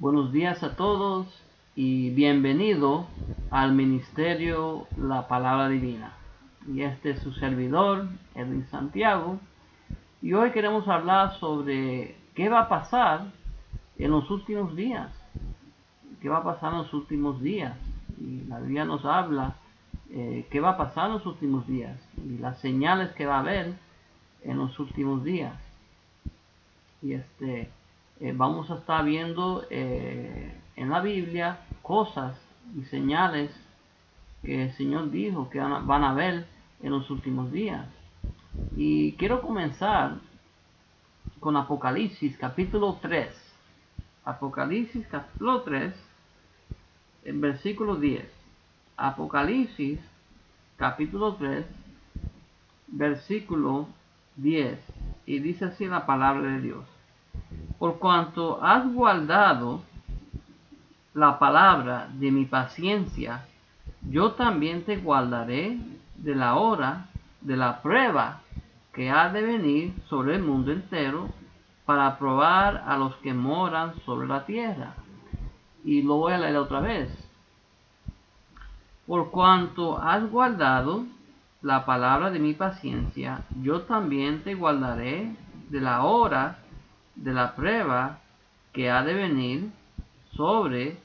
Buenos días a todos y bienvenido al Ministerio La Palabra Divina. Y este es su servidor, Edwin Santiago. Y hoy queremos hablar sobre qué va a pasar en los últimos días. ¿Qué va a pasar en los últimos días? Y la Biblia nos habla qué va a pasar en los últimos días y las señales que va a haber en los últimos días. Y vamos a estar viendo en la Biblia cosas y señales que el Señor dijo que van a ver en los últimos días. Y quiero comenzar con Apocalipsis capítulo 3. Apocalipsis capítulo 3, en versículo 10. Apocalipsis capítulo 3, versículo 10. Y dice así la palabra de Dios: por cuanto has guardado la palabra de mi paciencia, yo también te guardaré de la hora de la prueba que ha de venir sobre el mundo entero para probar a los que moran sobre la tierra. Y lo voy a leer otra vez. Por cuanto has guardado la palabra de mi paciencia, yo también te guardaré de la hora de la prueba que ha de venir sobre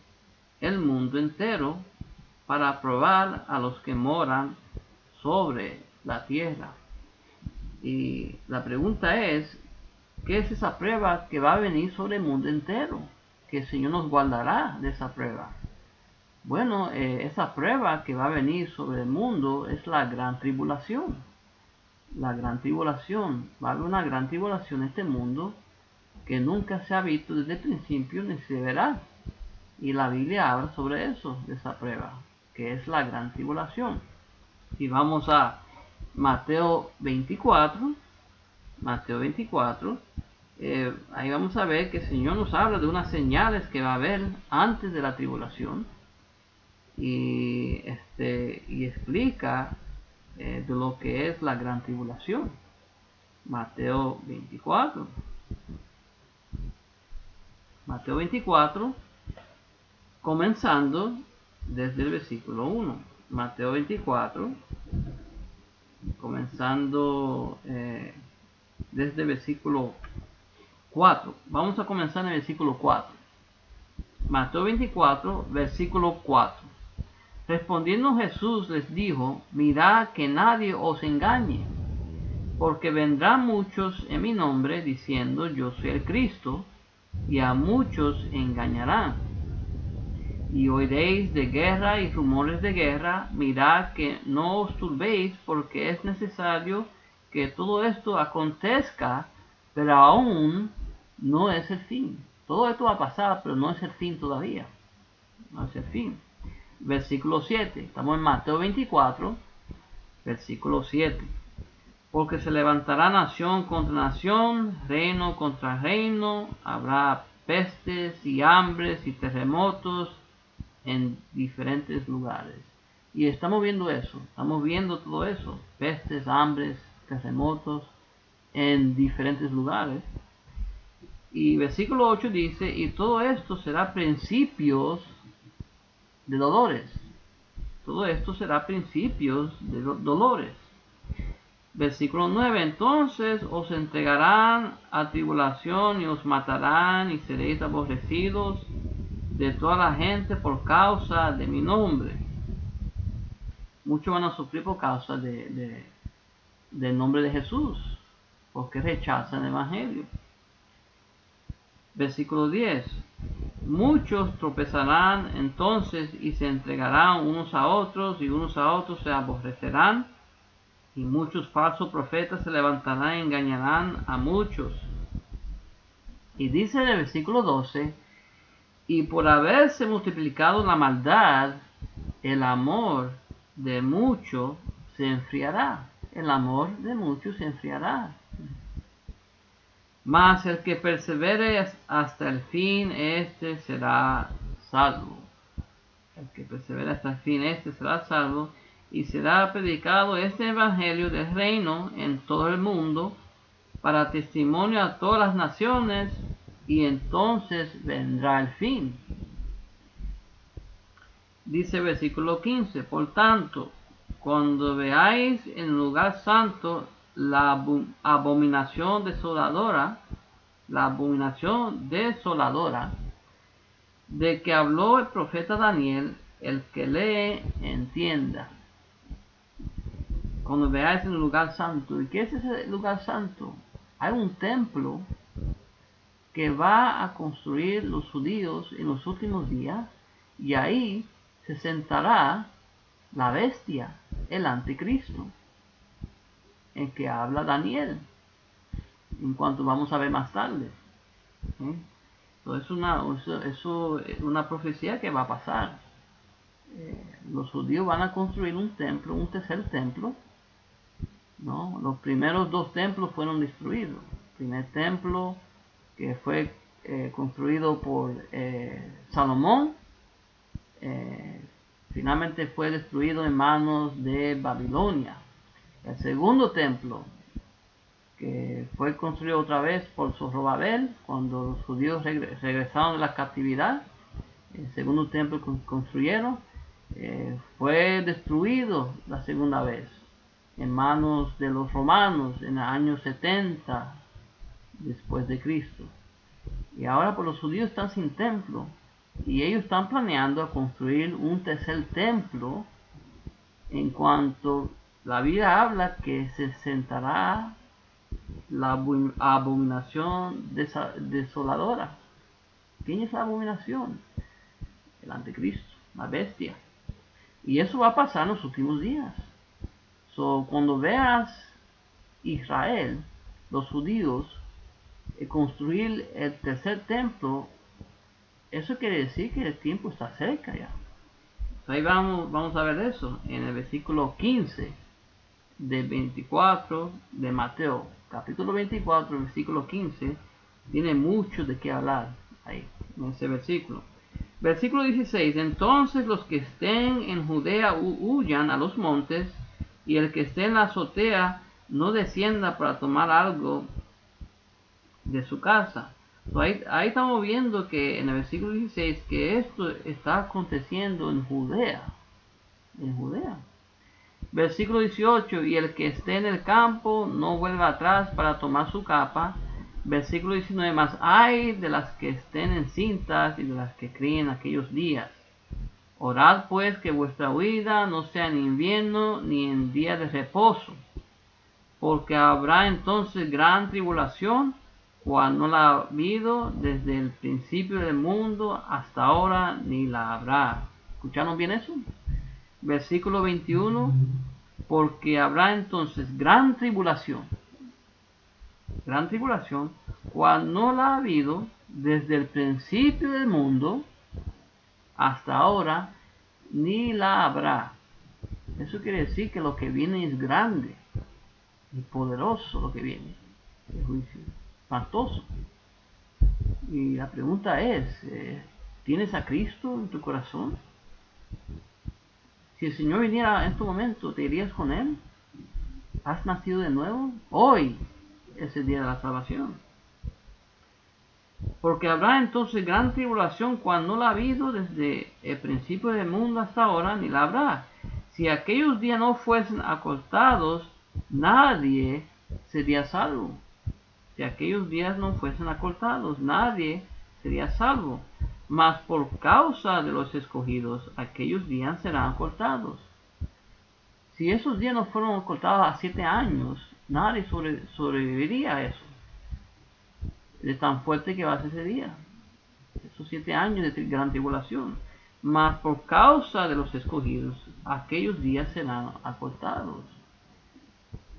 el mundo entero para probar a los que moran sobre la tierra. Y la pregunta es, ¿qué es esa prueba que va a venir sobre el mundo entero? Que el Señor nos guardará de esa prueba. Bueno, esa prueba que va a venir sobre el mundo es la gran tribulación. La gran tribulación. Va a haber una gran tribulación en este mundo que nunca se ha visto desde el principio ni se verá. Y la Biblia habla sobre eso, de esa prueba, que es la gran tribulación. Y vamos a Mateo 24. Mateo 24. Ahí vamos a ver que el Señor nos habla de unas señales que va a haber antes de la tribulación. Y explica de lo que es la gran tribulación. Mateo 24. Mateo 24, comenzando desde el versículo 1. Mateo 24, comenzando desde el versículo 4. Vamos a comenzar en el versículo 4. Mateo 24, versículo 4. Respondiendo Jesús les dijo: mirad que nadie os engañe, porque vendrán muchos en mi nombre diciendo yo soy el Cristo, y a muchos engañarán. Y oiréis de guerra y rumores de guerra. Mirad que no os turbéis, porque es necesario que todo esto acontezca, pero aún no es el fin. Todo esto va a pasar, pero no es el fin todavía. No es el fin. Versículo 7. Estamos en Mateo 24, versículo 7. Porque se levantará nación contra nación, reino contra reino, habrá pestes y hambres y terremotos en diferentes lugares. Y estamos viendo eso, estamos viendo todo eso, pestes, hambres, terremotos en diferentes lugares. Y versículo 8 dice: y todo esto será principios de dolores. Todo esto será principios de dolores. Versículo 9. Entonces os entregarán a tribulación y os matarán y seréis aborrecidos de toda la gente por causa de mi nombre. Muchos van a sufrir por causa del nombre de Jesús, porque rechazan el Evangelio. Versículo 10. Muchos tropezarán entonces y se entregarán unos a otros, y unos a otros se aborrecerán, y muchos falsos profetas se levantarán y engañarán a muchos. Y dice en el versículo 12: y por haberse multiplicado la maldad, el amor de muchos se enfriará. El amor de muchos se enfriará. Mas el que persevere hasta el fin, este será salvo. El que persevere hasta el fin, este será salvo. Y será predicado este evangelio del reino en todo el mundo para testimonio a todas las naciones, y entonces vendrá el fin. Dice versículo 15, por tanto, cuando veáis en el lugar santo la abominación desoladora, de que habló el profeta Daniel, el que lee entienda. Cuando veáis en el lugar santo, ¿y qué es ese lugar santo? Hay un templo que va a construir los judíos en los últimos días, y ahí se sentará la bestia, el anticristo, en que habla Daniel, en cuanto vamos a ver más tarde. Entonces eso es una profecía que va a pasar. Los judíos van a construir un templo, un tercer templo, ¿no? Los primeros dos templos fueron destruidos. El primer templo, que fue construido por Salomón, finalmente fue destruido en manos de Babilonia. El segundo templo, que fue construido otra vez por Zorobabel, cuando los judíos regresaron de la captividad, el segundo templo que construyeron, fue destruido la segunda vez en manos de los romanos en el año 70 después de Cristo. Y ahora pues los judíos están sin templo, y ellos están planeando construir un tercer templo, en cuanto la Biblia habla que se sentará la abominación desoladora. ¿Quién es la abominación? El anticristo, la bestia. Y eso va a pasar en los últimos días. Cuando veas Israel, los judíos, construir el tercer templo, eso quiere decir que el tiempo está cerca ya. Ahí vamos a ver eso en el versículo 15 del 24 de Mateo. Capítulo 24, versículo 15, tiene mucho de qué hablar ahí, en ese versículo. Versículo 16, entonces los que estén en Judea huyan a los montes, y el que esté en la azotea no descienda para tomar algo de su casa. Ahí estamos viendo que en el versículo 16 que esto está aconteciendo en Judea. Versículo 18, y el que esté en el campo no vuelva atrás para tomar su capa. Versículo 19, más hay de las que estén encintas y de las que críen aquellos días. Orad pues que vuestra huida no sea en invierno ni en día de reposo, porque habrá entonces gran tribulación, cual no la ha habido desde el principio del mundo hasta ahora, ni la habrá. ¿Escucharon bien eso? Versículo 21, porque habrá entonces gran tribulación, cual no la ha habido desde el principio del mundo hasta ahora, ni la habrá. Eso quiere decir que lo que viene es grande y poderoso, lo que viene, el juicio, espantoso. Y la pregunta es, ¿tienes a Cristo en tu corazón? Si el Señor viniera en este momento, ¿te irías con Él? ¿Has nacido de nuevo? Hoy es el día de la salvación. Porque habrá entonces gran tribulación, cuando no la ha habido desde el principio del mundo hasta ahora, ni la habrá. Si aquellos días no fuesen acortados, nadie sería salvo. Si aquellos días no fuesen acortados, nadie sería salvo. Mas por causa de los escogidos, aquellos días serán acortados. Si esos días no fueron acortados a 7 años, nadie sobreviviría a eso. De tan fuerte que va a ser ese día. Esos 7 años de gran tribulación. Mas por causa de los escogidos, aquellos días serán acortados.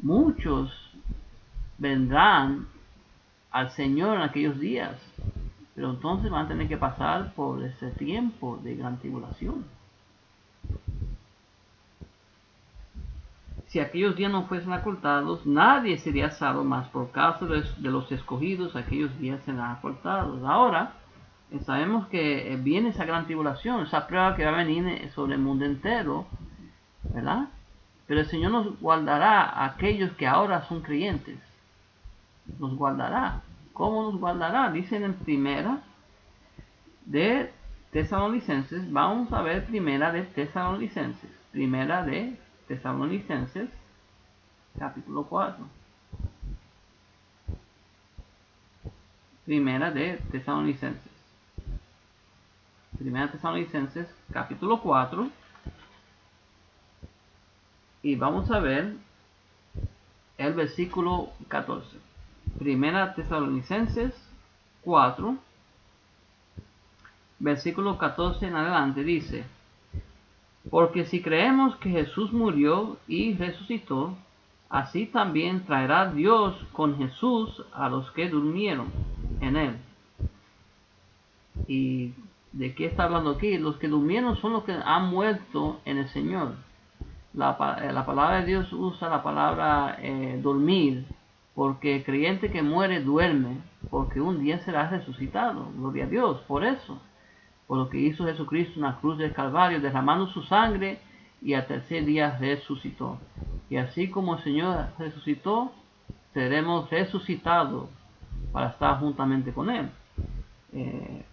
Muchos vendrán al Señor en aquellos días, pero entonces van a tener que pasar por ese tiempo de gran tribulación. Si aquellos días no fuesen acortados, nadie sería salvo, más por causa de los escogidos, aquellos días serán acortados. Ahora, sabemos que viene esa gran tribulación, esa prueba que va a venir sobre el mundo entero, ¿verdad? Pero el Señor nos guardará a aquellos que ahora son creyentes. Nos guardará. ¿Cómo nos guardará? Dicen en primera de Tesalonicenses. Vamos a ver primera de Tesalonicenses. Primera de Tesalonicenses, capítulo 4. Primera de Tesalonicenses. Primera de Tesalonicenses, capítulo 4. Y vamos a ver el versículo 14. Primera Tesalonicenses 4, versículo 14 en adelante dice: porque si creemos que Jesús murió y resucitó, así también traerá Dios con Jesús a los que durmieron en él. ¿Y de qué está hablando aquí? Los que durmieron son los que han muerto en el Señor. La palabra de Dios usa la palabra dormir, porque el creyente que muere duerme, porque un día será resucitado. Gloria a Dios por eso, por lo que hizo Jesucristo en la cruz del Calvario, derramando su sangre, y al tercer día resucitó. Y así como el Señor resucitó, seremos resucitados para estar juntamente con Él.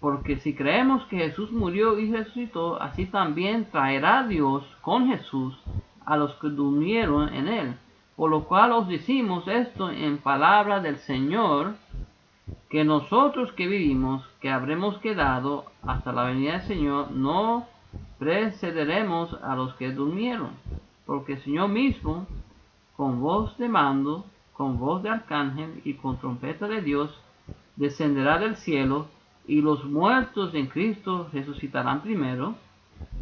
Porque si creemos que Jesús murió y resucitó, así también traerá Dios con Jesús a los que durmieron en él. Por lo cual os decimos esto en palabra del Señor, que nosotros que vivimos, que habremos quedado hasta la venida del Señor, no precederemos a los que durmieron. Porque el Señor mismo, con voz de mando, con voz de arcángel y con trompeta de Dios, descenderá del cielo, y los muertos en Cristo resucitarán primero.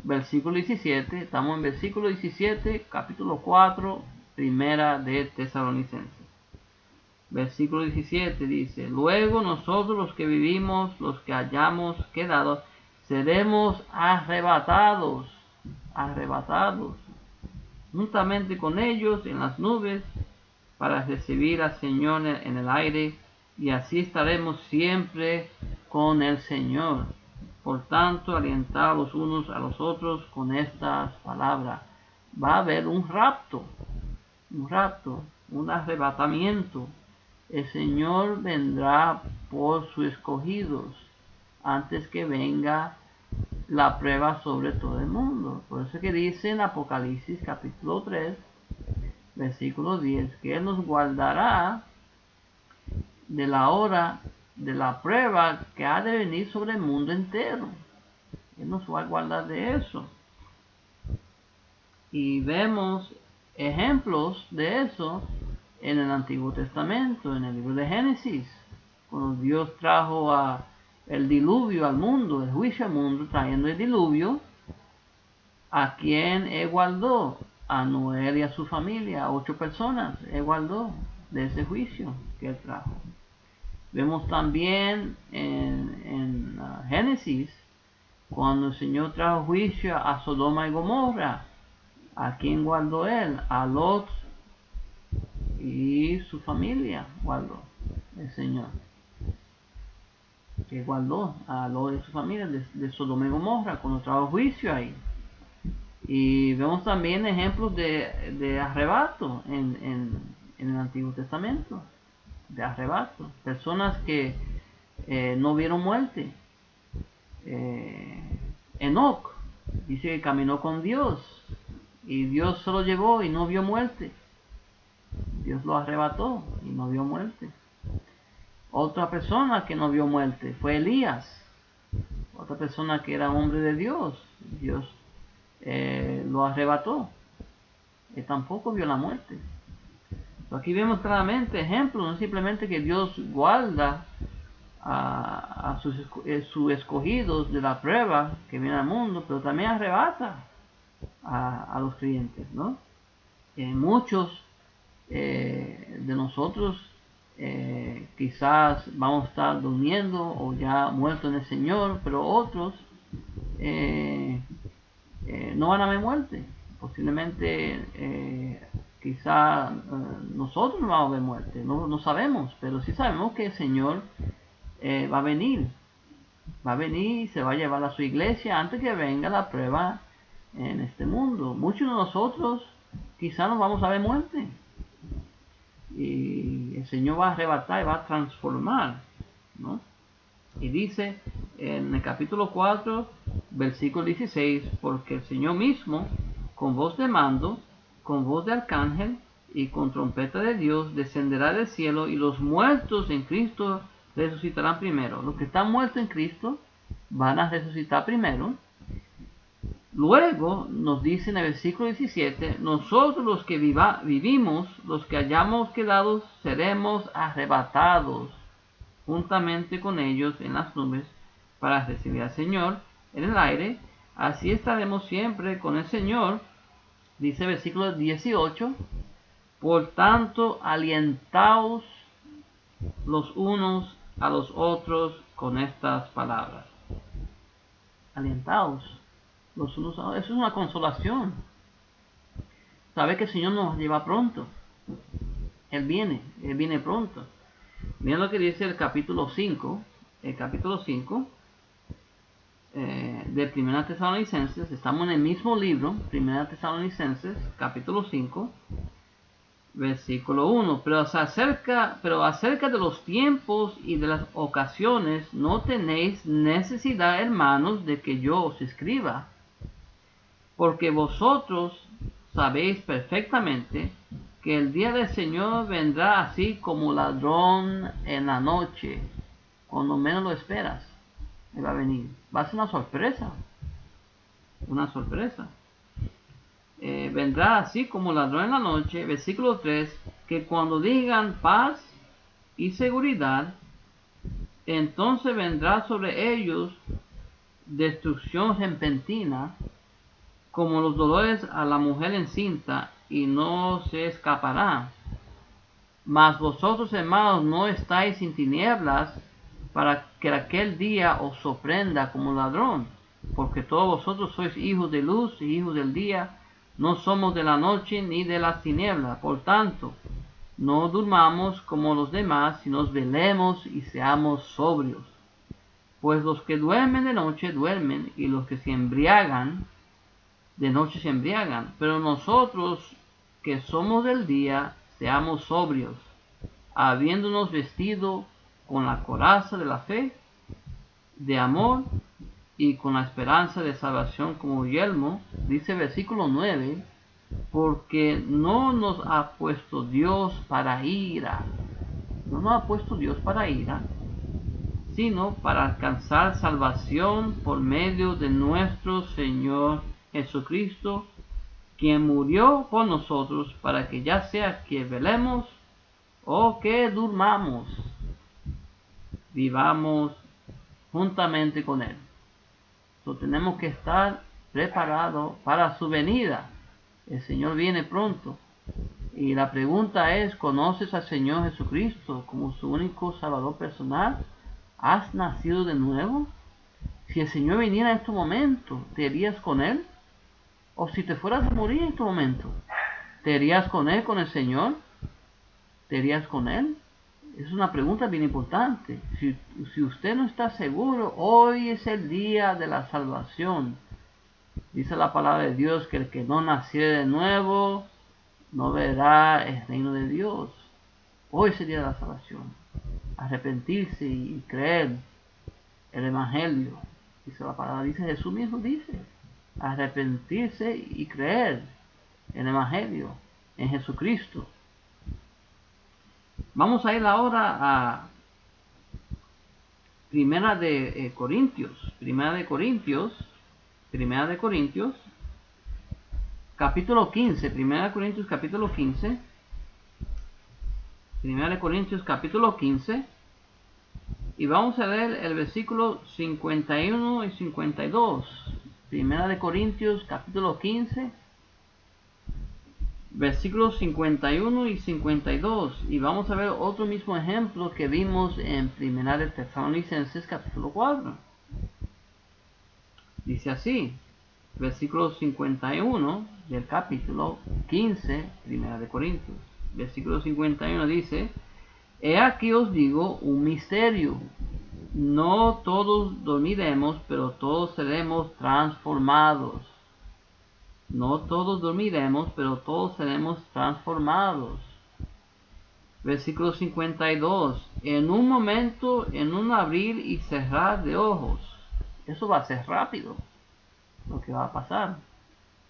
Versículo 17, estamos en versículo 17, capítulo 4, primera de Tesalonicenses. Versículo 17 dice: luego nosotros los que vivimos, los que hayamos quedado, seremos arrebatados, juntamente con ellos en las nubes, para recibir al Señor en el aire, y así estaremos siempre con el Señor. Por tanto, alientados los unos a los otros con estas palabras. Va a haber un rapto, un arrebatamiento. El Señor vendrá por sus escogidos antes que venga la prueba sobre todo el mundo. Por eso que dice en Apocalipsis capítulo 3, versículo 10, que Él nos guardará de la hora de la prueba que ha de venir sobre el mundo entero. Él nos va a guardar de eso. Y vemos ejemplos de eso en el Antiguo Testamento, en el libro de Génesis, cuando Dios trajo el diluvio al mundo, el juicio al mundo, trayendo el diluvio. ¿A quién Él guardó? A Noé y a su familia, a 8 personas. Él guardó de ese juicio que Él trajo. Vemos también en Génesis, cuando el Señor trajo juicio a Sodoma y Gomorra. ¿A quién guardó Él? A Lot y su familia guardó el Señor. Que guardó a Lot y su familia de Sodoma y Gomorra cuando trajo juicio ahí. Y vemos también ejemplos de arrebato en el Antiguo Testamento. De arrebato. Personas que no vieron muerte. Enoc dice que caminó con Dios y Dios se lo llevó y no vio muerte. Dios lo arrebató y no vio muerte. Otra persona que no vio muerte fue Elías. Otra persona que era hombre de Dios. Dios lo arrebató. Él tampoco vio la muerte. Aquí vemos claramente ejemplos, no simplemente que Dios guarda a sus escogidos de la prueba que viene al mundo, pero también arrebata a los creyentes, ¿no? Muchos de nosotros quizás vamos a estar durmiendo o ya muertos en el Señor, pero otros no van a haber muerte. Posiblemente quizá nosotros no vamos a ver muerte, no sabemos, pero sí sabemos que el Señor va a venir y se va a llevar a su iglesia antes que venga la prueba en este mundo. Muchos de nosotros quizá no vamos a ver muerte, y el Señor va a arrebatar y va a transformar ¿no? Y dice en el capítulo 4, versículo 16, porque el Señor mismo, con voz de mando, con voz de arcángel y con trompeta de Dios, descenderá del cielo, y los muertos en Cristo resucitarán primero. Los que están muertos en Cristo van a resucitar primero. Luego nos dice en el versículo 17, nosotros los que vivimos, los que hayamos quedado, seremos arrebatados juntamente con ellos en las nubes para recibir al Señor en el aire. Así estaremos siempre con el Señor. Dice el versículo 18, por tanto, alientaos los unos a los otros con estas palabras. Alientaos los unos a otros. Eso es una consolación. Sabe que el Señor nos lleva pronto. Él viene pronto. Miren lo que dice el capítulo 5. El capítulo 5 de 1 Tesalonicenses. Estamos en el mismo libro, 1 Tesalonicenses, capítulo 5, versículo 1. Pero acerca de los tiempos y de las ocasiones no tenéis necesidad, hermanos, de que yo os escriba, porque vosotros sabéis perfectamente que el día del Señor vendrá así como ladrón en la noche, cuando menos lo esperas. Él va a venir. Va a ser una sorpresa. Una sorpresa. Vendrá así como ladrón en la noche. Versículo 3. Que cuando digan paz y seguridad, entonces vendrá sobre ellos destrucción repentina, como los dolores a la mujer encinta, y no se escapará. Mas vosotros, hermanos, no estáis en tinieblas, para que aquel día os sorprenda como ladrón, porque todos vosotros sois hijos de luz y hijos del día, no somos de la noche ni de las tinieblas. Por tanto, no durmamos como los demás, sino velemos y seamos sobrios. Pues los que duermen de noche duermen, y los que se embriagan de noche se embriagan. Pero nosotros que somos del día, seamos sobrios, habiéndonos vestido con la coraza de la fe, de amor, y con la esperanza de salvación como yelmo. Dice el versículo 9, porque no nos ha puesto Dios para ira, no nos ha puesto Dios para ira, sino para alcanzar salvación por medio de nuestro Señor Jesucristo, quien murió por nosotros, para que ya sea que velemos o que durmamos, vivamos juntamente con Él. Tenemos que estar preparados para su venida. El Señor viene pronto. Y la pregunta es, ¿conoces al Señor Jesucristo como su único Salvador personal? ¿Has nacido de nuevo? Si el Señor viniera en este momento, ¿te irías con Él? O si te fueras a morir en este momento, ¿te irías con Él, con el Señor? ¿Te irías con Él? Es una pregunta bien importante. Si usted no está seguro, hoy es el día de la salvación. Dice la palabra de Dios que el que no naciere de nuevo no verá el reino de Dios. Hoy es el día de la salvación. Arrepentirse y creer el Evangelio. Dice la palabra, dice Jesús mismo, dice. Arrepentirse y creer en el Evangelio, en Jesucristo. Vamos a ir ahora a Primera de Corintios, capítulo 15, Primera de Corintios capítulo 15, Primera de Corintios capítulo 15, y vamos a leer el versículo 51 y 52. Primera de Corintios capítulo 15, versículos 51 y 52. Y vamos a ver otro mismo ejemplo que vimos en Primera de Tesalonicenses capítulo 4. Dice así, versículo 51 del capítulo 15, Primera de Corintios. Versículo 51 dice, he aquí os digo un misterio. No todos dormiremos, pero todos seremos transformados. No todos dormiremos, pero todos seremos transformados. Versículo 52. En un momento, en un abrir y cerrar de ojos. Eso va a ser rápido, lo que va a pasar.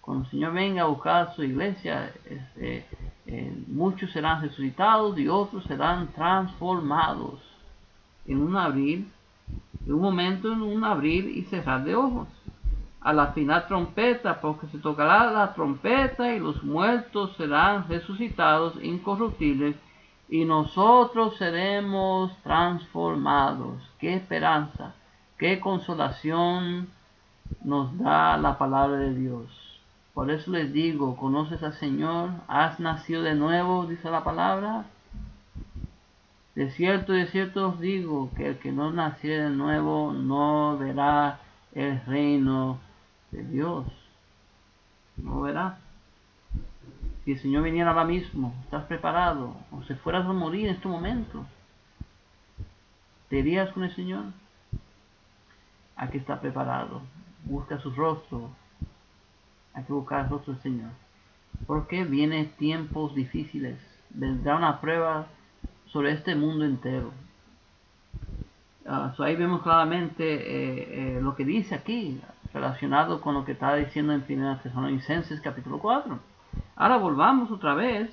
Cuando el Señor venga a buscar su iglesia, muchos serán resucitados y otros serán transformados. En un abrir, en un momento, en un abrir y cerrar de ojos. A la final trompeta, porque se tocará la trompeta y los muertos serán resucitados incorruptibles y nosotros seremos transformados. ¡Qué esperanza! ¡Qué consolación nos da la palabra de Dios! Por eso les digo, ¿conoces al Señor? ¿Has nacido de nuevo? Dice la palabra. De cierto os digo, que el que no naciere de nuevo no verá el reino de Dios. No verá. Si el Señor viniera ahora mismo, ¿estás preparado? O si fueras a morir en este momento, ¿te irías con el Señor? Hay que estar preparado. Busca su rostro. Hay que buscar el rostro del Señor. Porque vienen tiempos difíciles. Vendrá una prueba sobre este mundo entero. Ahí vemos claramente lo que dice aquí, relacionado con lo que está diciendo en 1 Tesalonicenses capítulo 4. Ahora volvamos otra vez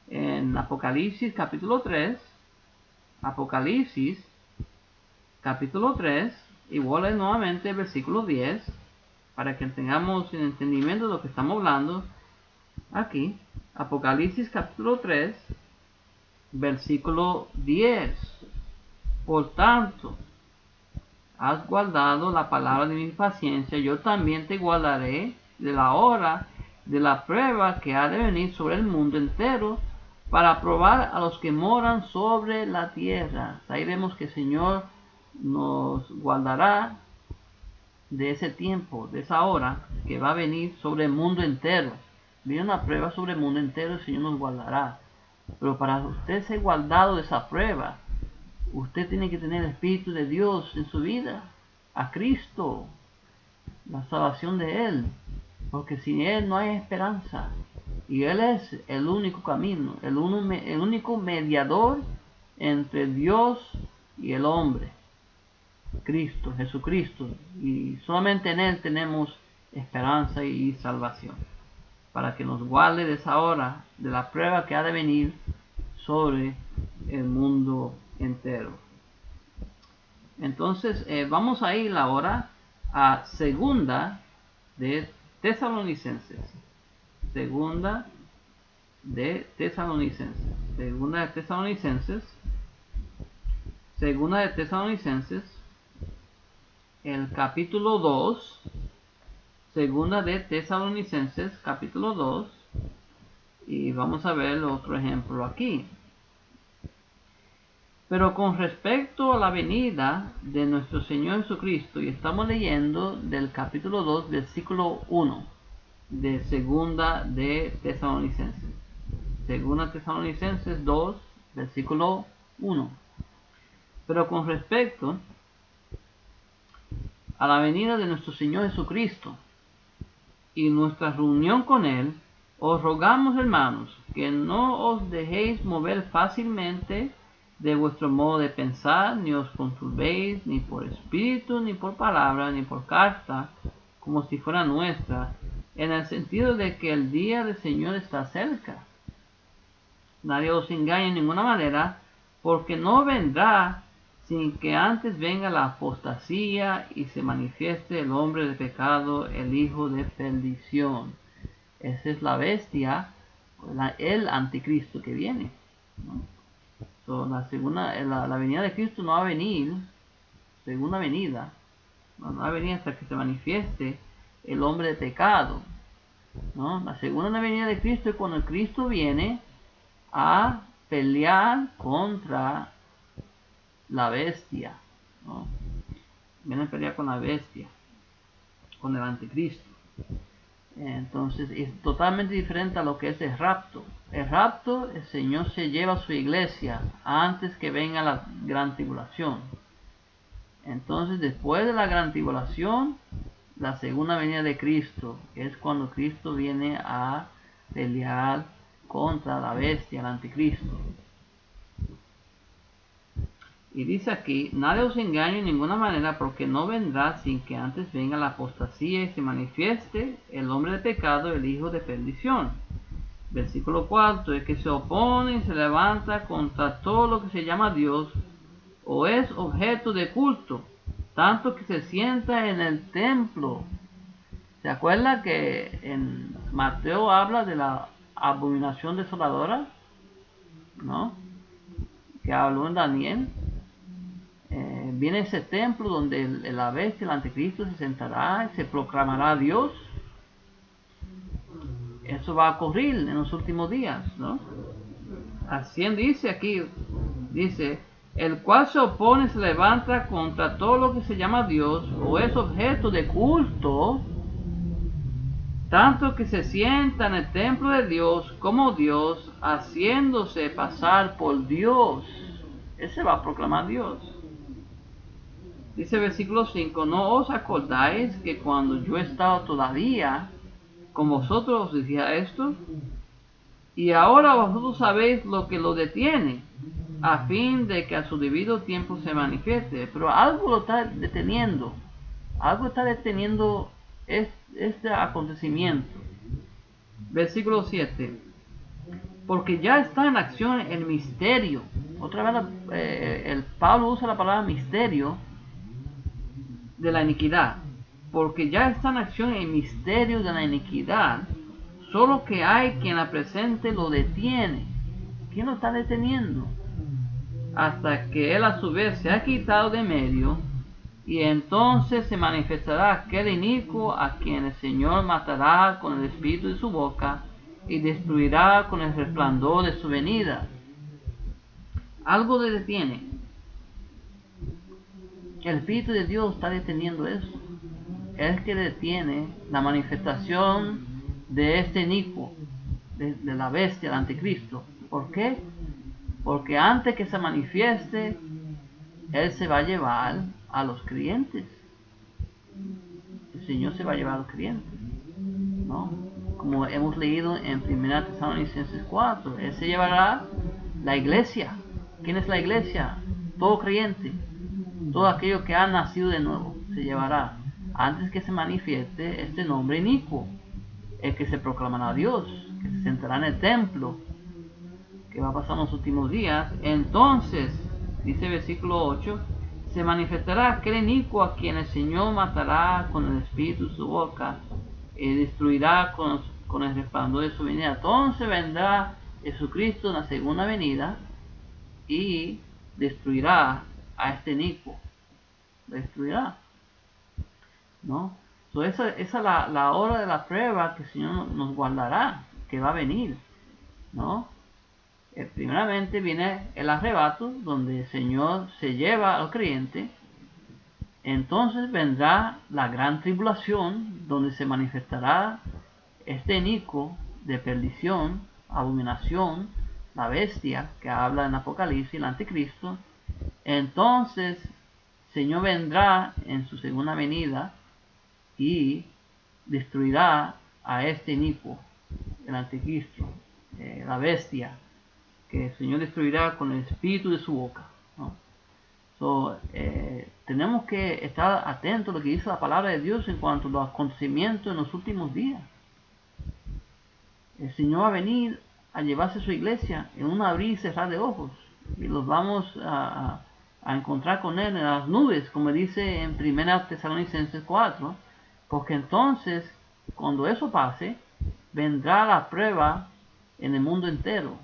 en Apocalipsis capítulo 3. Apocalipsis capítulo 3. Y voy a leer nuevamente el versículo 10 para que tengamos el entendimiento de lo que estamos hablando aquí. Apocalipsis capítulo 3, versículo 10. Por tanto, has guardado la palabra de mi paciencia, yo también te guardaré de la hora de la prueba que ha de venir sobre el mundo entero, para probar a los que moran sobre la tierra. Ahí vemos que el Señor nos guardará de ese tiempo, de esa hora que va a venir sobre el mundo entero. Viene una prueba sobre el mundo entero, el Señor nos guardará. Pero para usted ser guardado de esa prueba, usted tiene que tener el Espíritu de Dios en su vida, a Cristo, la salvación de Él, porque sin Él no hay esperanza. Y Él es el único camino, el único mediador entre Dios y el hombre, Cristo, Jesucristo. Y solamente en Él tenemos esperanza y salvación, para que nos guarde de esa hora, de la prueba que ha de venir sobre el mundo entero. Entonces vamos a ir ahora a segunda de Tesalonicenses. Segunda de Tesalonicenses. El capítulo 2. Segunda de Tesalonicenses, capítulo 2. Y vamos a ver otro ejemplo aquí. Pero con respecto a la venida de nuestro Señor Jesucristo, y estamos leyendo del capítulo 2, versículo 1, de segunda de Tesalonicenses. Segunda Tesalonicenses 2, versículo 1. Pero con respecto a la venida de nuestro Señor Jesucristo y nuestra reunión con Él, os rogamos, hermanos, que no os dejéis mover fácilmente de vuestro modo de pensar, ni os conturbéis, ni por espíritu, ni por palabra, ni por carta, como si fuera nuestra, en el sentido de que el día del Señor está cerca. Nadie os engañe en ninguna manera, porque no vendrá sin que antes venga la apostasía y se manifieste el hombre de pecado, el hijo de perdición. Esa es la bestia, el anticristo que viene, ¿no? La venida de Cristo no va a venir, segunda venida, no va a venir hasta que se manifieste el hombre de pecado, ¿no? La segunda venida de Cristo es cuando Cristo viene a pelear contra la bestia, ¿no? Viene a pelear con la bestia, con el anticristo. Entonces es totalmente diferente a lo que es el rapto. El rapto, el Señor se lleva a su iglesia antes que venga la gran tribulación. Entonces después de la gran tribulación, la segunda venida de Cristo es cuando Cristo viene a pelear contra la bestia, el anticristo. Y dice aquí, nadie os engañe en ninguna manera, porque no vendrá sin que antes venga la apostasía y se manifieste el hombre de pecado, el hijo de perdición. Versículo 4, el que se opone y se levanta contra todo lo que se llama Dios, o es objeto de culto, tanto que se sienta en el templo. ¿Se acuerda que en Mateo habla de la abominación desoladora? ¿No? Que habló en Daniel. Viene ese templo donde la bestia, el anticristo, se sentará y se proclamará a Dios. Eso va a ocurrir en los últimos días, ¿no? Así dice aquí, dice, el cual se opone, se levanta contra todo lo que se llama Dios, o es objeto de culto, tanto que se sienta en el templo de Dios como Dios, haciéndose pasar por Dios. Ese va a proclamar Dios. Dice versículo 5, no os acordáis que cuando yo estaba todavía con vosotros os decía esto, y ahora vosotros sabéis lo que lo detiene, a fin de que a su debido tiempo se manifieste. Pero algo lo está deteniendo, algo está deteniendo este acontecimiento. Versículo 7, porque ya está en acción el misterio. Otra vez el Pablo usa la palabra misterio de la iniquidad, porque ya está en acción el misterio de la iniquidad, solo que hay quien la presente lo detiene. ¿Quién lo está deteniendo? Hasta que él a su vez se ha quitado de medio, y entonces se manifestará aquel inicuo a quien el Señor matará con el espíritu de su boca y destruirá con el resplandor de su venida. Algo le detiene. El Espíritu de Dios está deteniendo eso. Es que detiene la manifestación de este inicuo, de la bestia, el anticristo. ¿Por qué? Porque antes que se manifieste, Él se va a llevar a los creyentes. El Señor se va a llevar a los creyentes, ¿no? Como hemos leído en 1 Tesalonicenses 4, Él se llevará la iglesia. ¿Quién es la iglesia? Todo creyente. Todo aquello que ha nacido de nuevo se llevará antes que se manifieste este nombre inicuo, el que se proclamará a Dios, que se sentará en el templo, que va a pasar en los últimos días. Entonces, dice versículo 8, se manifestará aquel inicuo a quien el Señor matará con el espíritu de su boca y destruirá con el resplandor de su venida. Entonces vendrá Jesucristo en la segunda venida y destruirá a este inicuo. Destruirá, ¿no? So, esa es la hora de la prueba que el Señor nos guardará, que va a venir, ¿no? Primeramente viene el arrebato, donde el Señor se lleva al creyente. Entonces vendrá la gran tribulación, donde se manifestará este inicuo de perdición, abominación, la bestia que habla en Apocalipsis, el anticristo. Entonces Señor vendrá en su segunda venida y destruirá a este inicuo, el anticristo, la bestia, que el Señor destruirá con el espíritu de su boca, ¿no? Tenemos que estar atentos a lo que dice la palabra de Dios en cuanto a los acontecimientos en los últimos días. El Señor va a venir a llevarse su iglesia en un abrir y cerrar de ojos, y los vamos a encontrar con Él en las nubes, como dice en 1 Tesalonicenses 4, porque entonces, cuando eso pase, vendrá la prueba en el mundo entero,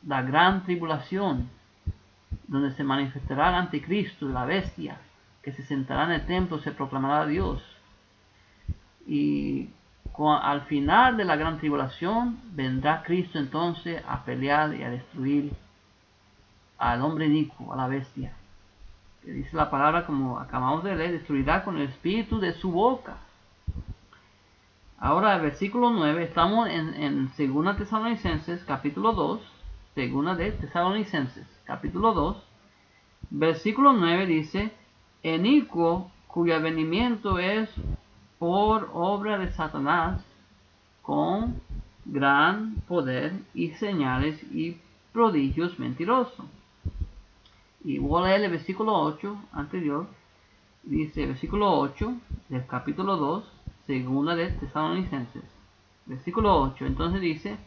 la gran tribulación, donde se manifestará el anticristo, la bestia, que se sentará en el templo, se proclamará a Dios. Y al final de la gran tribulación, vendrá Cristo entonces a pelear y a destruir al hombre inicuo, a la bestia. Que dice la palabra, como acabamos de leer, destruirá con el espíritu de su boca. Ahora, el versículo 9, estamos en 2 Tesalonicenses, capítulo 2, 2 de Tesalonicenses, capítulo 2, versículo 9 dice, inicuo cuyo advenimiento es por obra de Satanás, con gran poder y señales y prodigios mentirosos, Y voy a leer el versículo 8 anterior. Dice, versículo 8 del capítulo 2, segunda de Tesalonicenses. Versículo 8, entonces dice,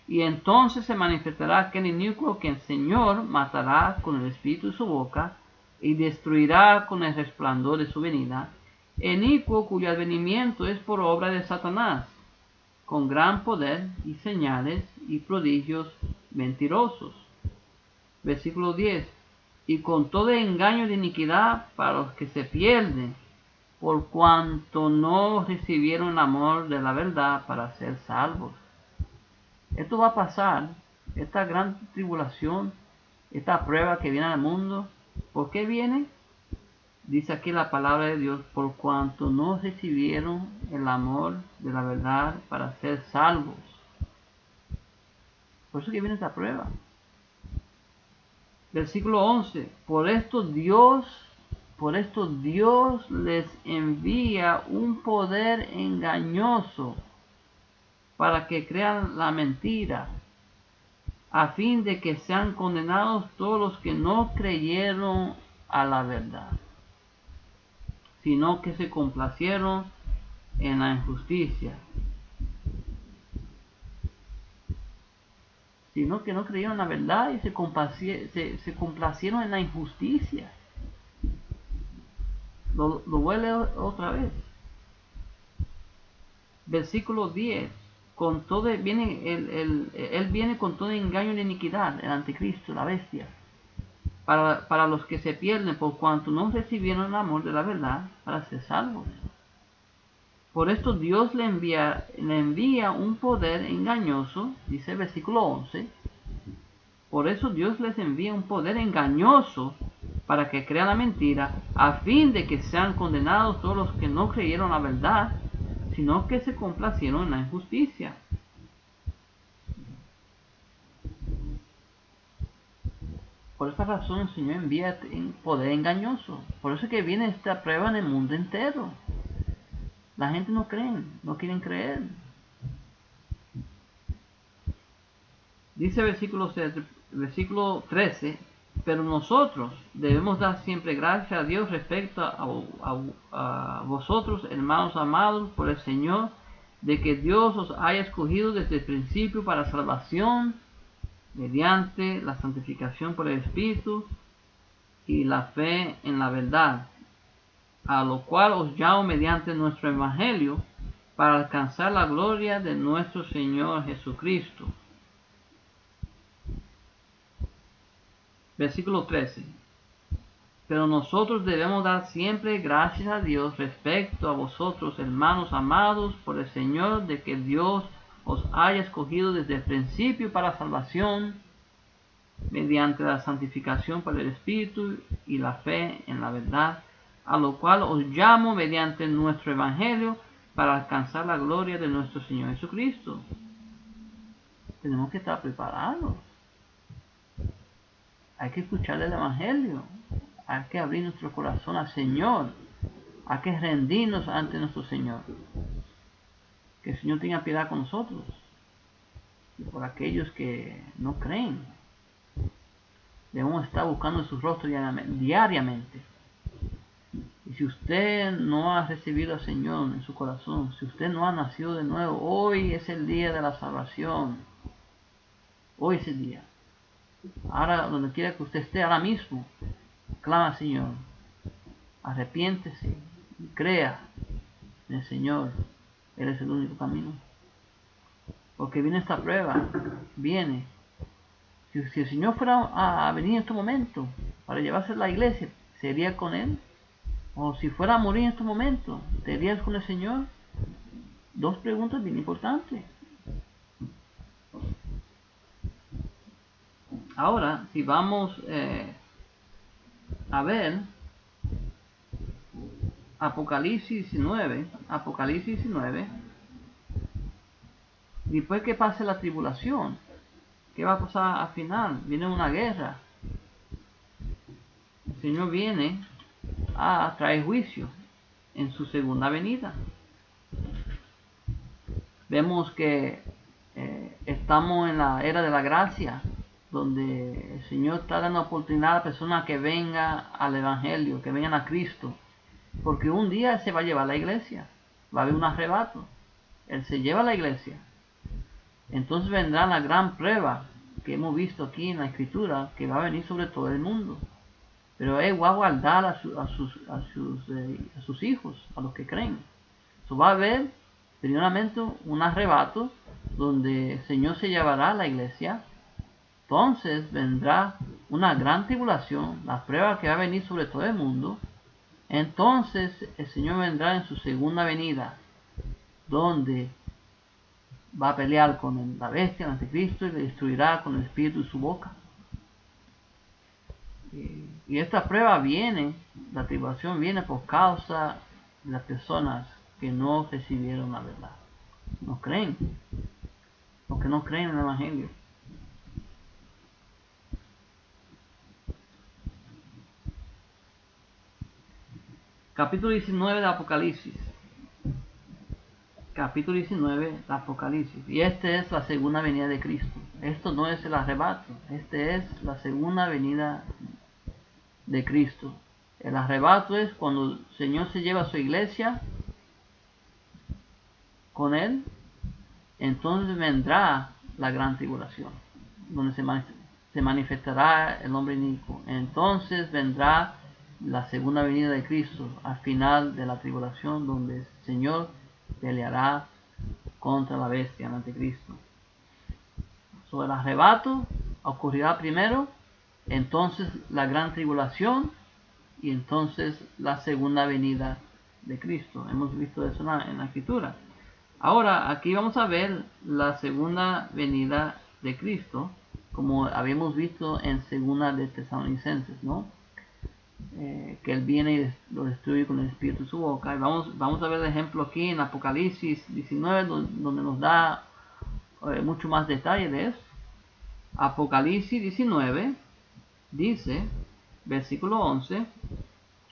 y entonces se manifestará aquel inicuo que el Señor matará con el espíritu de su boca y destruirá con el resplandor de su venida, inicuo cuyo advenimiento es por obra de Satanás, con gran poder y señales y prodigios mentirosos. Versículo 10, y con todo engaño de iniquidad para los que se pierden, por cuanto no recibieron el amor de la verdad para ser salvos. Esto va a pasar, esta gran tribulación, esta prueba que viene al mundo. ¿Por qué viene? Dice aquí la palabra de Dios, por cuanto no recibieron el amor de la verdad para ser salvos. Por eso que viene esta prueba. Versículo 11, por esto Dios les envía un poder engañoso para que crean la mentira, a fin de que sean condenados todos los que no creyeron a la verdad, sino que se complacieron en la injusticia. Sino que no creyeron la verdad y se complacieron en la injusticia. Lo voy a leer otra vez. Versículo 10. Con todo él viene con todo engaño de iniquidad, el anticristo, la bestia, para los que se pierden por cuanto no recibieron el amor de la verdad para ser salvos. Por esto Dios le envía un poder engañoso, dice el versículo 11. Por eso Dios les envía un poder engañoso para que crean la mentira, a fin de que sean condenados todos los que no creyeron la verdad, sino que se complacieron en la injusticia. Por esta razón el Señor envía un poder engañoso. Por eso es que viene esta prueba en el mundo entero. La gente no cree, no quieren creer. Dice el versículo 13, pero nosotros debemos dar siempre gracias a Dios respecto a vosotros, hermanos amados por el Señor, de que Dios os haya escogido desde el principio para salvación, mediante la santificación por el Espíritu y la fe en la verdad, a lo cual os llamo mediante nuestro Evangelio, para alcanzar la gloria de nuestro Señor Jesucristo. Versículo 13. Pero nosotros debemos dar siempre gracias a Dios respecto a vosotros, hermanos amados por el Señor, de que Dios os haya escogido desde el principio para salvación, mediante la santificación por el Espíritu y la fe en la verdad, a lo cual os llamo mediante nuestro Evangelio, para alcanzar la gloria de nuestro Señor Jesucristo. Tenemos que estar preparados. Hay que escuchar el Evangelio. Hay que abrir nuestro corazón al Señor. Hay que rendirnos ante nuestro Señor. Que el Señor tenga piedad con nosotros. Y por aquellos que no creen. Debemos estar buscando su rostro diariamente. Y si usted no ha recibido al Señor en su corazón, si usted no ha nacido de nuevo, hoy es el día de la salvación. Hoy es el día. Ahora, donde quiera que usted esté ahora mismo, clama al Señor. Arrepiéntese y crea en el Señor. Él es el único camino. Porque viene esta prueba. Viene. Si el Señor fuera a venir en este momento para llevarse a la iglesia, ¿sería con Él? O si fuera a morir en este momento, ¿te irías con el Señor? Dos preguntas bien importantes. Ahora, si vamos a ver Apocalipsis 19, después que pase la tribulación, ¿qué va a pasar al final? Viene una guerra. El Señor viene a traer juicio en su segunda venida. Vemos que estamos en la era de la gracia, donde el Señor está dando oportunidad a la persona que venga al Evangelio, que vengan a Cristo, porque un día Él se va a llevar a la iglesia, va a haber un arrebato, Él se lleva a la iglesia. Entonces vendrá la gran prueba que hemos visto aquí en la Escritura, que va a venir sobre todo el mundo. Pero Él va a guardar a sus hijos, a los que creen. Va a haber, primeramente, un arrebato donde el Señor se llevará a la iglesia. Entonces vendrá una gran tribulación, la prueba que va a venir sobre todo el mundo. Entonces el Señor vendrá en su segunda venida, donde va a pelear con la bestia, el anticristo, y le destruirá con el espíritu de su boca. Y esta prueba viene, la tribulación viene por causa de las personas que no recibieron la verdad. No creen, porque no creen en el Evangelio. Capítulo 19 de Apocalipsis. Capítulo 19 de Apocalipsis. Y esta es la segunda venida de Cristo. Esto no es el arrebato. Esta es la segunda venida de Cristo. El arrebato es cuando el Señor se lleva a su iglesia con Él. Entonces vendrá la gran tribulación, donde se manifestará el hombre inicuo. Entonces vendrá la segunda venida de Cristo al final de la tribulación, donde el Señor peleará contra la bestia, el anticristo. Sobre el arrebato ocurrirá primero, entonces la gran tribulación y entonces la segunda venida de Cristo. Hemos visto eso en la Escritura. Ahora aquí vamos a ver la segunda venida de Cristo, como habíamos visto en segunda de Tesalonicenses, ¿no? Que Él viene y lo destruye con el espíritu de su boca. Y vamos a ver el ejemplo aquí en Apocalipsis 19, donde nos da mucho más detalle de eso. Apocalipsis 19 dice, versículo 11,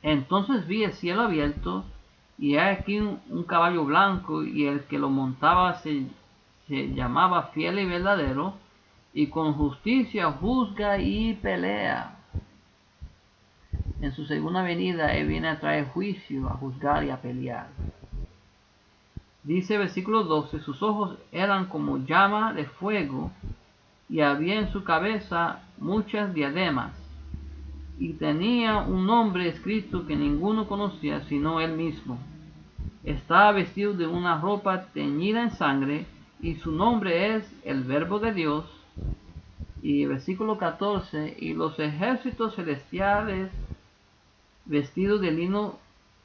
entonces vi el cielo abierto, y he aquí un caballo blanco, y el que lo montaba se llamaba Fiel y Verdadero, y con justicia juzga y pelea. En su segunda venida Él viene a traer juicio, a juzgar y a pelear. Dice versículo 12, sus ojos eran como llama de fuego, y había en su cabeza muchas diademas, y tenía un nombre escrito que ninguno conocía sino él mismo. Estaba vestido de una ropa teñida en sangre, y su nombre es el Verbo de Dios. Y versículo 14, y los ejércitos celestiales, vestidos de lino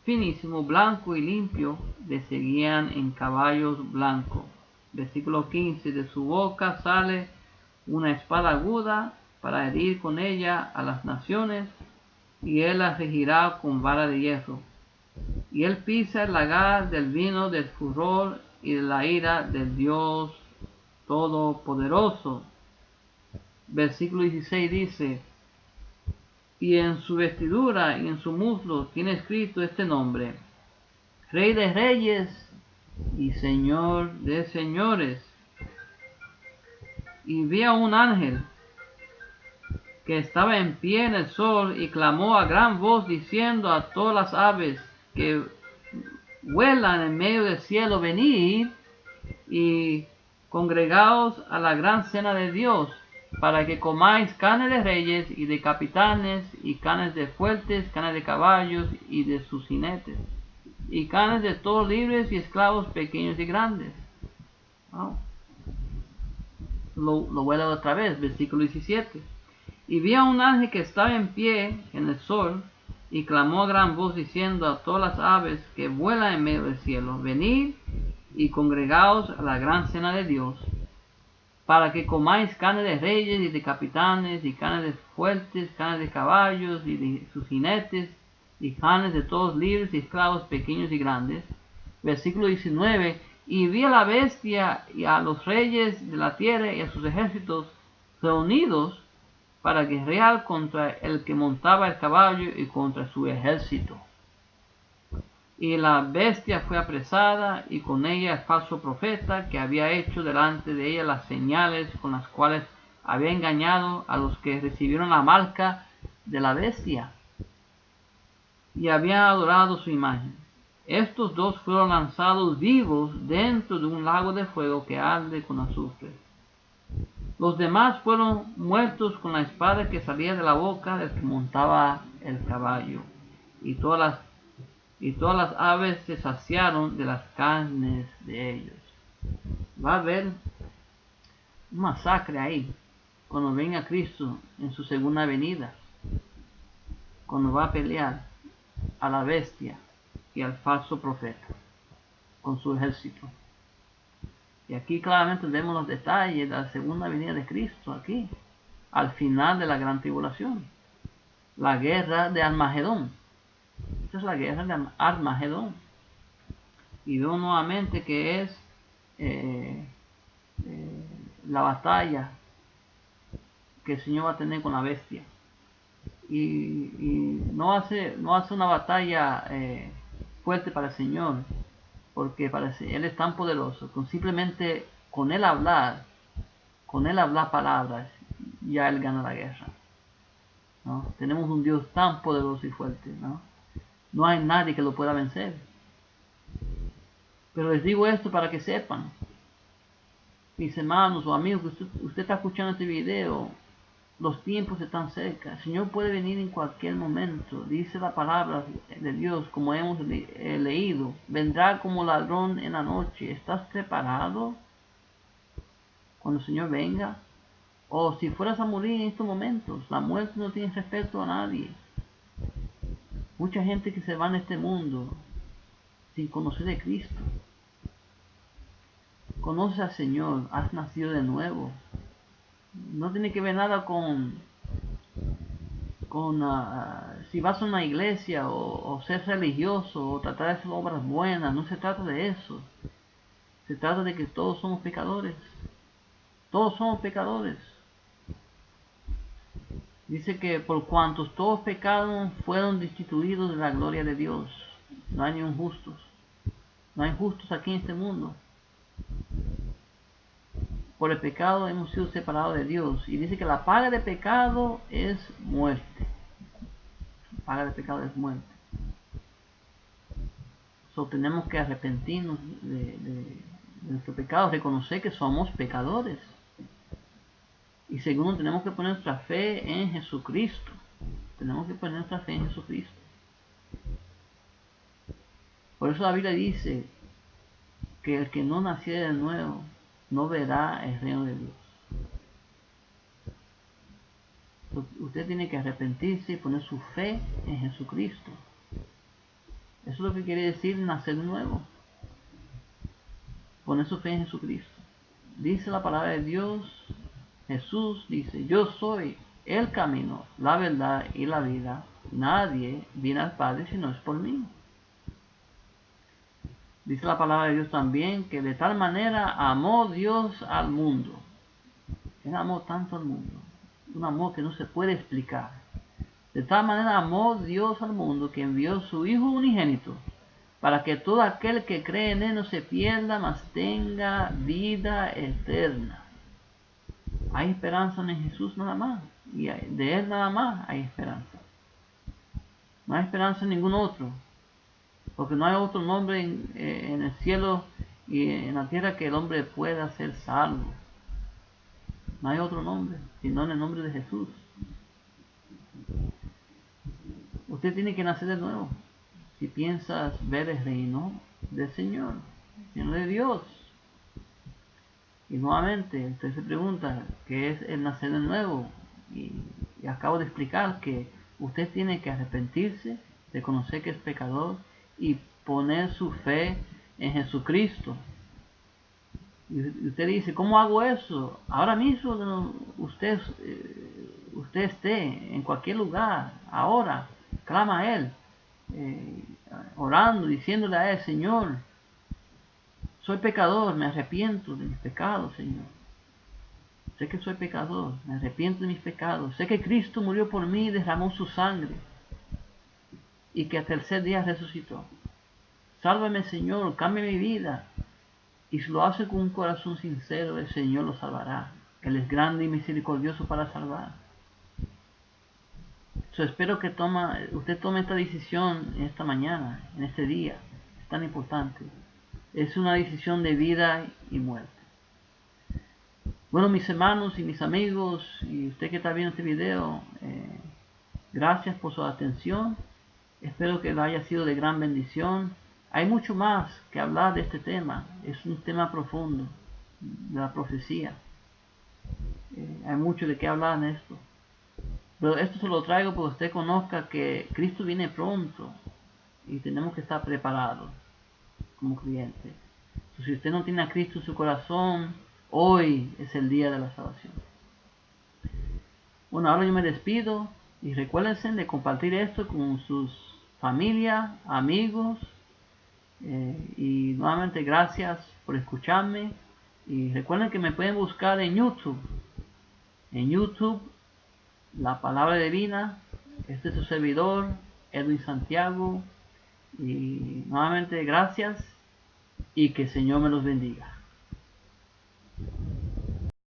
finísimo, blanco y limpio, le seguían en caballos blancos. Versículo 15, de su boca sale una espada aguda para herir con ella a las naciones, y él las regirá con vara de hierro. Y él pisa el lagar del vino del furor y de la ira del Dios Todopoderoso. Versículo 16 dice, y en su vestidura y en su muslo tiene escrito este nombre, Rey de Reyes y Señor de Señores. Y vi a un ángel que estaba en pie en el sol y clamó a gran voz diciendo a todas las aves que vuelan en medio del cielo, venid y congregaos a la gran cena de Dios, para que comáis carne de reyes y de capitanes, y carnes de fuertes, carne de caballos y de sus jinetes, y carnes de todos libres y esclavos, pequeños y grandes. Wow. Lo vuelvo otra vez, versículo 17. Y vi a un ángel que estaba en pie en el sol, y clamó a gran voz diciendo a todas las aves que vuelan en medio del cielo, venid y congregaos a la gran cena de Dios, para que comáis carne de reyes y de capitanes, y carne de fuertes, carne de caballos y de sus jinetes, y carnes de todos libres y esclavos, pequeños y grandes. Versículo 19. Y vi a la bestia y a los reyes de la tierra y a sus ejércitos reunidos para guerrear contra el que montaba el caballo y contra su ejército. Y la bestia fue apresada, y con ella el falso profeta, que había hecho delante de ella las señales con las cuales había engañado a los que recibieron la marca de la bestia y había adorado su imagen. Estos dos fueron lanzados vivos dentro de un lago de fuego que arde con azufre. Los demás fueron muertos con la espada que salía de la boca del que montaba el caballo, y todas las aves se saciaron de las carnes de ellos. Va a haber un masacre ahí cuando venga Cristo en su segunda venida, cuando va a pelear a la bestia y al falso profeta con su ejército. Y aquí claramente vemos los detalles de la segunda venida de Cristo aquí, al final de la gran tribulación. La guerra de Armagedón. Esta es la guerra de Armagedón. Y vemos nuevamente que es la batalla que el Señor va a tener con la bestia. Y no hace una batalla fuerte para el Señor, porque Él es tan poderoso, simplemente con Él hablar palabras, ya Él gana la guerra, ¿no? Tenemos un Dios tan poderoso y fuerte, no hay nadie que lo pueda vencer. Pero les digo esto para que sepan, mis hermanos o amigos, que usted está escuchando este video, los tiempos están cerca. El Señor puede venir en cualquier momento. Dice la palabra de Dios, como hemos leído, vendrá como ladrón en la noche. ¿Estás preparado cuando el Señor venga? O si fueras a morir en estos momentos, la muerte no tiene respeto a nadie. Mucha gente que se va en este mundo sin conocer de Cristo. Conoce al Señor, has nacido de nuevo. No tiene que ver nada con si vas a una iglesia o ser religioso o tratar de hacer obras buenas. No se trata de eso. Se trata de que todos somos pecadores. Todos somos pecadores. Dice que por cuantos todos pecaron fueron destituidos de la gloria de Dios. No hay ni un justos. No hay justos aquí en este mundo. Por el pecado hemos sido separados de Dios. Y dice que la paga de pecado es muerte. La paga de pecado es muerte. Tenemos que arrepentirnos de nuestro pecado, reconocer que somos pecadores. Y segundo, tenemos que poner nuestra fe en Jesucristo. Tenemos que poner nuestra fe en Jesucristo. Por eso la Biblia dice que el que no naciera de nuevo no verá el reino de Dios. Usted tiene que arrepentirse y poner su fe en Jesucristo. Eso es lo que quiere decir nacer de nuevo. Poner su fe en Jesucristo. Dice la palabra de Dios, Jesús dice, yo soy el camino, la verdad y la vida. Nadie viene al Padre si no es por mí. Dice la palabra de Dios también que de tal manera amó Dios al mundo. Él amó tanto al mundo. Un amor que no se puede explicar. De tal manera amó Dios al mundo que envió su Hijo unigénito para que todo aquel que cree en Él no se pierda, mas tenga vida eterna. Hay esperanza en Jesús nada más. Y de Él nada más hay esperanza. No hay esperanza en ningún otro. Porque no hay otro nombre en el cielo y en la tierra que el hombre pueda ser salvo. No hay otro nombre, sino en el nombre de Jesús. Usted tiene que nacer de nuevo. Si piensas ver el reino del Señor, el reino de Dios. Y nuevamente, usted se pregunta, ¿qué es el nacer de nuevo? Y acabo de explicar que usted tiene que arrepentirse, reconocer que es pecador y poner su fe en Jesucristo. Y usted dice, ¿cómo hago eso? Ahora mismo usted esté en cualquier lugar, ahora, clama a Él, orando, diciéndole a Él, Señor, soy pecador, me arrepiento de mis pecados, Señor. Sé que soy pecador, me arrepiento de mis pecados. Sé que Cristo murió por mí y derramó su sangre. Y que al tercer día resucitó. Sálvame, Señor, cambia mi vida. Y si lo hace con un corazón sincero, el Señor lo salvará. Él es grande y misericordioso para salvar. Espero que usted tome esta decisión esta mañana, en este día. Es tan importante. Es una decisión de vida y muerte. Bueno, mis hermanos y mis amigos, y usted que está viendo este video, gracias por su atención. Espero que lo haya sido de gran bendición. Hay mucho más que hablar de este tema. Es un tema profundo de la profecía. Hay mucho de qué hablar en esto. Pero esto se lo traigo para que usted conozca que Cristo viene pronto y tenemos que estar preparados como creyentes. Si usted no tiene a Cristo en su corazón, hoy es el día de la salvación. Bueno, ahora yo me despido y recuérdense de compartir esto con sus familias, amigos. Y nuevamente gracias por escucharme. Y recuerden que me pueden buscar en YouTube. En YouTube, La Palabra Divina. Este es su servidor, Edwin Santiago. Y nuevamente gracias y que el Señor me los bendiga.